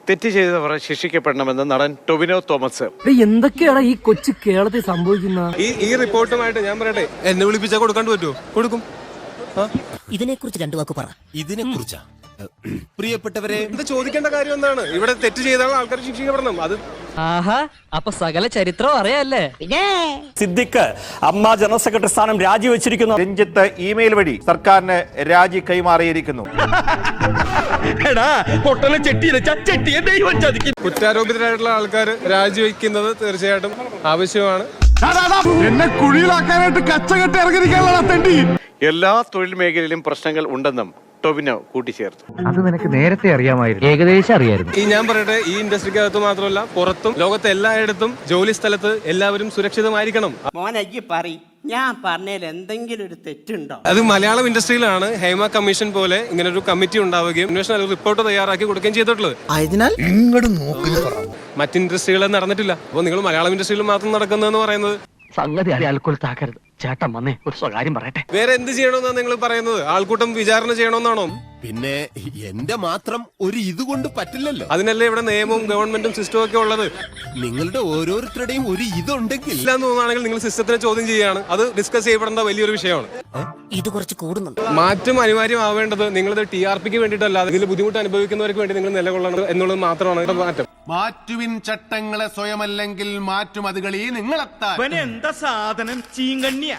തെറ്റ് ചെയ്തവർ ശിക്ഷിക്കപ്പെടണമെന്ന് നടൻ ടൊവിനോ തോമസ്. എന്തൊക്കെയാണ് ഈ കൊച്ചു കേരളത്തിൽ സംഭവിക്കുന്ന? ഈ റിപ്പോർട്ടുമായിട്ട് ഞാൻ പറയട്ടെ, എന്നെ വിളിപ്പിച്ചാൽ കൊടുക്കാണ്ട് പറ്റുമോ? കൊടുക്കും. ഇതിനെക്കുറിച്ച് രണ്ടു വാക്ക് പറ. ഇതിനെക്കുറിച്ചാ പ്രിയപ്പെട്ടവരെ, ഇത് ചോദിക്കേണ്ട കാര്യം എന്താണ്? ഇവിടെ തെറ്റ് ചെയ്താൽ ആൾക്കാർ ശിക്ഷിക്കപ്പെടണം. അത് അപ്പൊ സകല ചരിത്രം അറിയാല്ലേ? സിദ്ദിഖ് അമ്മ ജനറൽ സെക്രട്ടറി സ്ഥാനം രാജിവെച്ചിരിക്കുന്നു. രഞ്ജിത്ത് ഇമെയിൽ വഴി സർക്കാരിന് രാജി കൈമാറിയിരിക്കുന്നു. കുറ്റാരോപിതരായിട്ടുള്ള ആൾക്കാർ രാജിവെക്കുന്നത് തീർച്ചയായിട്ടും ആവശ്യമാണ്. എന്നെ കുഴിയിലാക്കാനായിട്ട് കച്ചകെട്ടി ഇറങ്ങിയിരിക്കാനുള്ള തെണ്ടി. എല്ലാ തൊഴിൽ മേഖലയിലും പ്രശ്നങ്ങൾ ഉണ്ടെന്നും ടൊവിനോ കൂട്ടിച്ചേർത്തു. അത് നിനക്ക് നേരത്തെ അറിയാമായിരുന്നു. ഏകദേശം അറിയായിരുന്നു. ഞാൻ പറയട്ടെ, ഈ ഇൻഡസ്ട്രിക്കകത്ത് മാത്രമല്ല പുറത്തും ലോകത്തെ എല്ലായിടത്തും ജോലി സ്ഥലത്ത് എല്ലാവരും സുരക്ഷിതമായിരിക്കണം. ഞാൻ പറഞ്ഞതിൽ എന്തെങ്കിലും ഒരു തെറ്റുണ്ടോ? അത് മലയാളം ഇൻഡസ്ട്രിയിലാണ് ഹേമ കമ്മീഷൻ പോലെ ഇങ്ങനെ ഒരു കമ്മിറ്റി ഉണ്ടാവുകയും അന്വേഷണ റിപ്പോർട്ട് തയ്യാറാക്കി കൊടുക്കുകയും ചെയ്തിട്ടുള്ളത്. മറ്റ് ഇൻഡസ്ട്രികളിൽ നടന്നിട്ടില്ല. അപ്പോൾ നിങ്ങൾ മലയാളം ഇൻഡസ്ട്രിയിൽ മാത്രം നടക്കുന്നതെന്ന് പറയുന്നത് സംഗതി ആൽക്കൊലത്താക്കരുത്. ചേട്ടൻ വന്നേ ഒരു സ്വകാര്യം പറയട്ടെ. വേറെ എന്ത് ചെയ്യണമെന്നാണ് നിങ്ങൾ പറയുന്നത്? ആൾക്കൂട്ടം വിചാരണ ചെയ്യണമെന്നാണോ? പിന്നെ എന്റെ മാത്രം ഒരു ഇതുകൊണ്ട് പറ്റില്ലല്ലോ. അതിനല്ലേ ഇവിടെ നിയമവും ഗവൺമെന്റും സിസ്റ്റവും ഒക്കെ ഉള്ളത്. നിങ്ങളുടെ ഓരോരുത്തരുടെയും ഒരു ഇതുണ്ടെങ്കിൽ ഇല്ലാന്ന് തോന്നുകയാണെങ്കിൽ നിങ്ങൾ സിസ്റ്റത്തിനെ ചോദ്യം ചെയ്യുകയാണ്. അത് ഡിസ്കസ് ചെയ്യപ്പെടേണ്ട വലിയൊരു വിഷയമാണ്. ഇത് കുറച്ച് കൂടുന്നുണ്ട്. മാറ്റം അനിവാര്യമാവേണ്ടത് നിങ്ങളിത് TRPക്ക് വേണ്ടിയിട്ടല്ല, ഇതിൽ ബുദ്ധിമുട്ട് അനുഭവിക്കുന്നവർക്ക് വേണ്ടി നിങ്ങൾ നിലകൊള്ളണം എന്നുള്ളത് മാത്രമാണ് ഇവിടെ മാറ്റം. മാറ്റുവിൻ ചട്ടങ്ങളെ സ്വയമല്ലെങ്കിൽ മാറ്റും അതുകളീ നിങ്ങളെത്താൻ. എന്താ സാധനം ചീങ്കണ്ണിയ